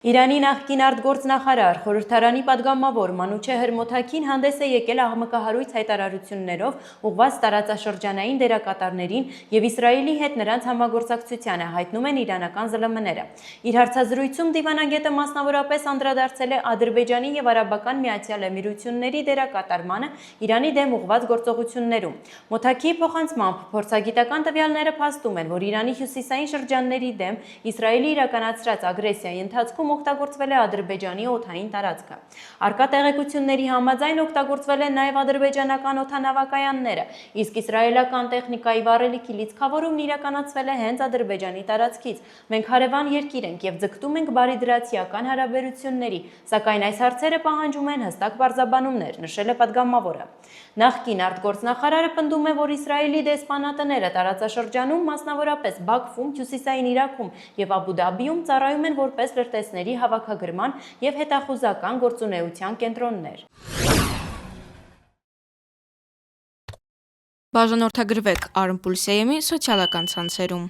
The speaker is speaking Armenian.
Իրանի նախկին արտգործնախարար խորհրդարանի պատգամավոր Մանուչե Հրմոթաքին հանդես է եկել աղմկահարույց հայտարարություններով ուղղված տարածաշրջանային դերակատարներին եւ Իսրայելի հետ նրանց համագործակցությանը, հայտնում են իրանական ԶԼՄ-ները։ Իր հարցազրույցում դիվանագետը մասնավորապես անդրադարձել է Ադրբեջանի եւ Արաբական Միացյալ Էմիրությունների դերակատարմանը Իրանի դեմ ուղղված գործողություններում։ Մոթաքիի փոխանցմամբ փորձագիտական տվյալները փաստում են, որ Իրանի հյուսիսային շրջանների դեմ Իսրայելի իրականացրած ագրեսիայի ընթացքում օգտագործվել է Ադրբեջանի օդային տարածքը։ Առկա տեղեկությունների համաձայն օգտագործվել են նաև ադրբեջանական օդանավակայանները, իսկ իսրայելական տեխնիկայի վառելիքի լիցքավորումն իրականացվել է հենց Ադրբեջանի տարածքից։ Մենք հարևան երկիր ենք եւ ձգտում ենք բարիդրացիական հարաբերությունների, սակայն այս հարցերը պահանջում են հստակ պարզաբանումներ, նշել է պատգամավորը։ Նախկին արտգործնախարարը պնդում է, որ Իսրայելի դեսպանատները տարածաշրջանում, մասնավորապես Բաքվում, Հյուսիսային Իրաքում եւ Աբու Դաբիում ծառայում են որպես լրտեսների հավաքագրման եւ հետախուզական գործունեության կենտրոններ։ Բաժանորդագրվեք Arm Pulse-ի սոցիալական ցանցերում։